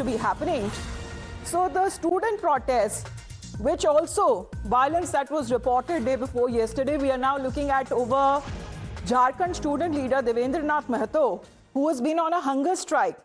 be happening. So the student protest, which also violence that was reported day before yesterday, we are now looking at over Jharkhand student leader Devendranath Mahto, who has been on a hunger strike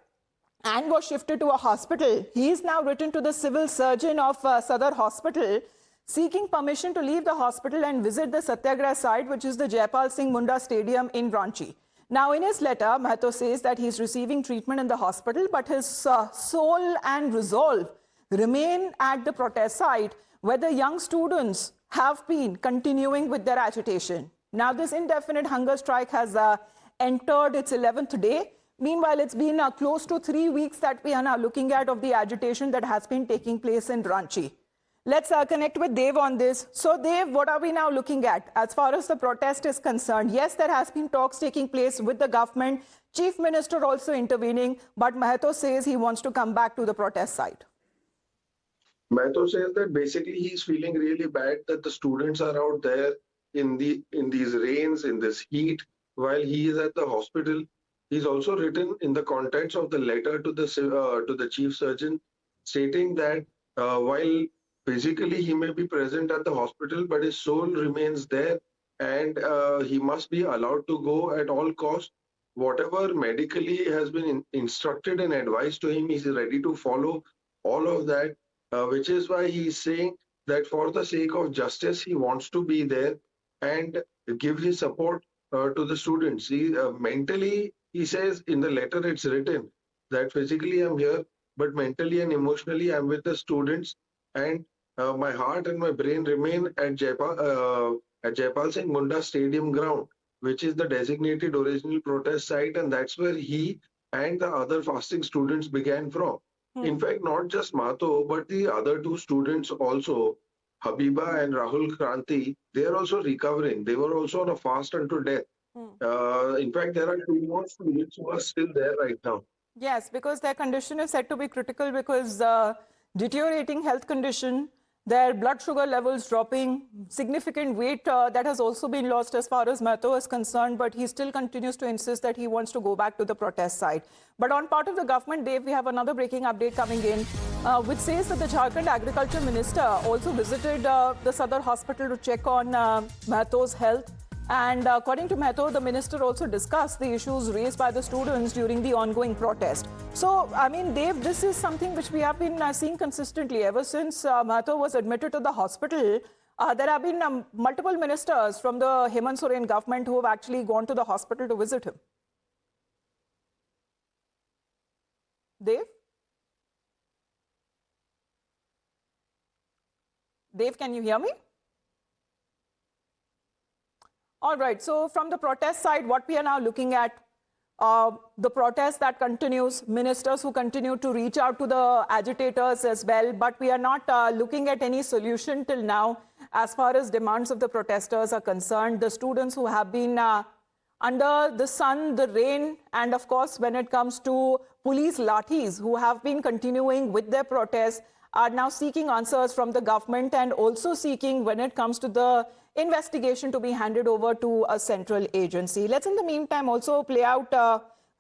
and was shifted to a hospital. He is now written to the civil surgeon of Sadar Hospital, seeking permission to leave the hospital and visit the Satyagraha site, which is the Jaipal Singh Munda Stadium in Ranchi. Now, in his letter, Mehato says that he's receiving treatment in the hospital, but his soul and resolve remain at the protest site, where the young students have been continuing with their agitation. Now, this indefinite hunger strike has entered its 11th day. Meanwhile, it's been close to 3 weeks that we are now looking at of the agitation that has been taking place in Ranchi. Let's connect with Dev on this. So, Dev, what are we now looking at as far as the protest is concerned? Yes, there has been talks taking place with the government, Chief Minister also intervening, but Mehato says he wants to come back to the protest site. Mehato says that basically he's feeling really bad that the students are out there in these rains, in this heat, while he is at the hospital. He's also written in the contents of the letter to the chief surgeon, stating that while physically he may be present at the hospital, but his soul remains there, and he must be allowed to go at all costs. Whatever medically has been instructed and advised to him, he's ready to follow all of that, which is why he's saying that for the sake of justice, he wants to be there and give his support to the students. Mentally, he says in the letter it's written that physically I'm here, but mentally and emotionally I'm with the students, and my heart and my brain remain at Jaipal Singh Munda Stadium ground, which is the designated original protest site, and that's where he and the other fasting students began from. In fact, not just Mato, but the other two students also, Habiba and Rahul Kranti, they are also recovering. They were also on a fast unto death. In fact, there are two more students who are still there right now. Yes, because their condition is said to be critical because deteriorating health condition, their blood sugar levels dropping, significant weight that has also been lost as far as Mehato is concerned, but he still continues to insist that he wants to go back to the protest site. But on part of the government, Dave, we have another breaking update coming in, which says that the Jharkhand Agriculture Minister also visited the Sadar Hospital to check on Mehato's health. And according to Mehato, the minister also discussed the issues raised by the students during the ongoing protest. So, I mean, Dave, this is something which we have been seeing consistently ever since Mehato was admitted to the hospital. There have been multiple ministers from the Hemant Soren government who have actually gone to the hospital to visit him. Dave? Dave, can you hear me? All right, so from the protest side, what we are now looking at, the protest that continues, ministers who continue to reach out to the agitators as well, but we are not looking at any solution till now as far as demands of the protesters are concerned. The students who have been under the sun, the rain, and of course, when it comes to police lathis who have been continuing with their protests, are now seeking answers from the government and also seeking, when it comes to the investigation, to be handed over to a central agency. Let's in the meantime also play out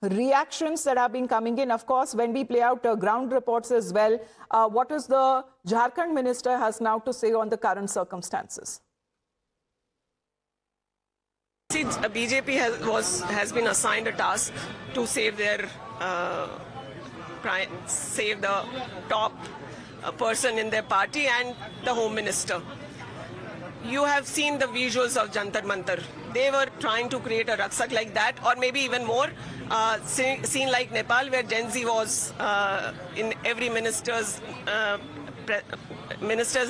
reactions that have been coming in. Of course, when we play out ground reports as well, what is the Jharkhand minister has now to say on the current circumstances? See, BJP has been assigned a task to save their save the top person in their party and the Home Minister. You have seen the visuals of Jantar Mantar. They were trying to create a rucksack like that, or maybe even more, seen like Nepal, where Gen Z was in every minister's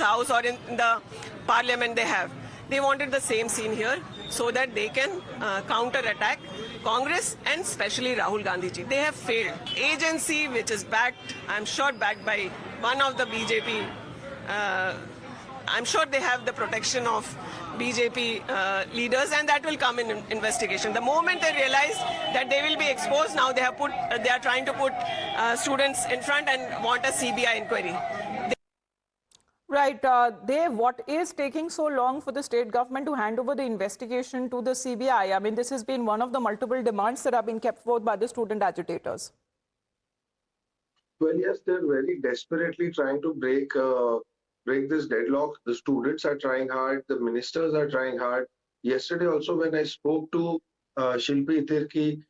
house or in the parliament they have. They wanted the same scene here so that they can counter-attack Congress and especially Rahul Gandhi ji. They have failed. Agency which is backed, I'm sure backed by one of the BJP, I'm sure they have the protection of BJP leaders, and that will come in investigation. The moment they realize that they will be exposed, now they are trying to put students in front and want a CBI inquiry. Right, Dev, what is taking so long for the state government to hand over the investigation to the CBI? I mean, this has been one of the multiple demands that have been kept forth by the student agitators. Well, yes, they're very desperately trying to break this deadlock. The students are trying hard. The ministers are trying hard. Yesterday, also, when I spoke to Shilpi Tirki,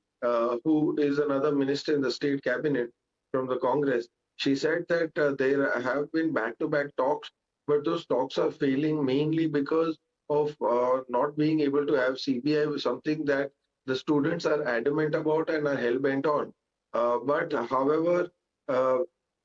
who is another minister in the state cabinet from the Congress, she said that there have been back-to-back talks, but those talks are failing mainly because of not being able to have CBI, something that the students are adamant about and are hell-bent on. But however, uh,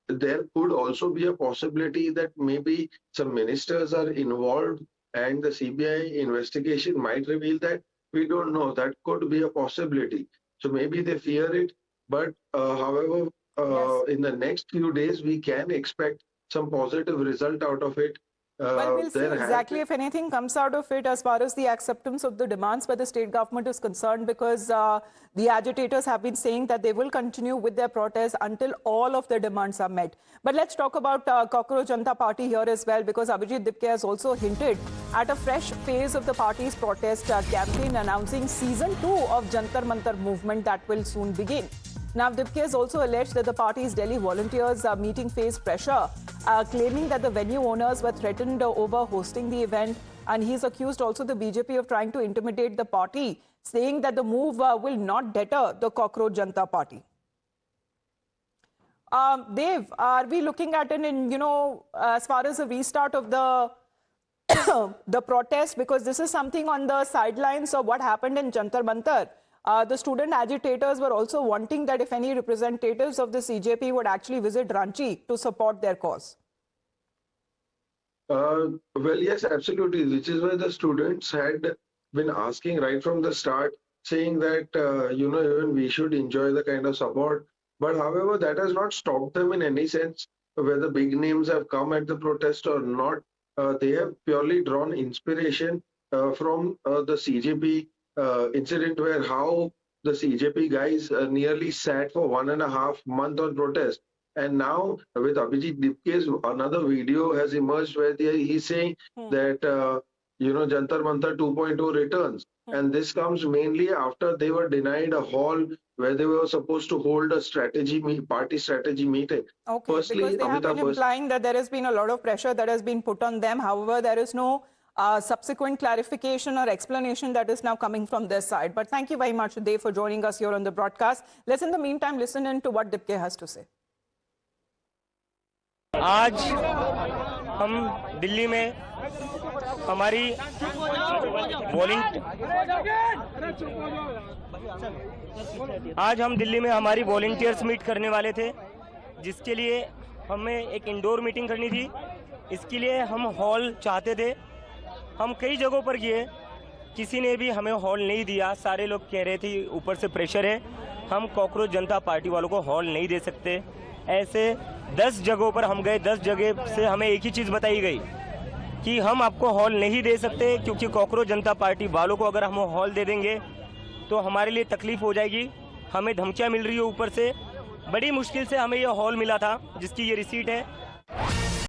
there could also be a possibility that maybe some ministers are involved and the CBI investigation might reveal that. We don't know. That could be a possibility. So maybe they fear it. But however, Yes. in the next few days, we can expect some positive result out of it. Well, we'll see There has exactly been if anything comes out of it as far as the acceptance of the demands by the state government is concerned, because the agitators have been saying that they will continue with their protests until all of their demands are met. But let's talk about Cockroach Janta Party here as well, because Abhijit Dipke has also hinted at a fresh phase of the party's protest campaign, announcing season 2 of Jantar Mantar movement that will soon begin. Now, Dipke has also alleged that the party's Delhi volunteers are meeting face pressure, claiming that the venue owners were threatened over hosting the event. And he's accused also the BJP of trying to intimidate the party, saying that the move will not deter the Cockroach Janta Party. Dev, are we looking at as far as the restart of the the protest, because this is something on the sidelines of what happened in Jantar Mantar. The student agitators were also wanting that if any representatives of the CJP would actually visit Ranchi to support their cause. well, yes, absolutely. Which is why the students had been asking right from the start, saying that, even we should enjoy the kind of support. But however, that has not stopped them in any sense, whether big names have come at the protest or not. They have purely drawn inspiration from the CJP incident, where how the CJP guys nearly sat for 1.5 months on protest. And now with Abhijit Dipke's another video has emerged where he's saying that, Jantar Mantar 2.0 returns. And this comes mainly after they were denied a hall where they were supposed to hold a party strategy meeting. Okay, Firstly, because they have been Amitabh implying that there has been a lot of pressure that has been put on them. However, there is no subsequent clarification or explanation that is now coming from their side. But thank you very much, Dev, for joining us here on the broadcast. Let's in the meantime listen in to what Dipke has to say. आज हम दिल्ली में हमारी volunteers meet करने वाले थे, जिसके लिए हमें एक इंडोर मीटिंग करनी थी। इसके लिए हम हॉल चाहते थे। हम कई जगहों पर गए, किसी ने भी हमें हॉल नहीं दिया। सारे लोग कह रहे थे ऊपर से प्रेशर है, हम कॉकरोच जनता पार्टी वालों को हॉल नहीं दे सकते। ऐसे 10 जगहों पर हम गए, 10 जगह से हमें एक ही चीज़ बताई गई कि हम आपको हॉल नहीं दे सकते, क्योंकि कॉकरोच जनता पार्टी वालों को अगर हम हॉल दे देंगे तो हमारे लिए तकलीफ हो जाएगी। हमें धमकियां मिल रही है ऊपर से। बड़ी मुश्किल से हमें ये हॉल मिला था, जिसकी ये रिसीट है।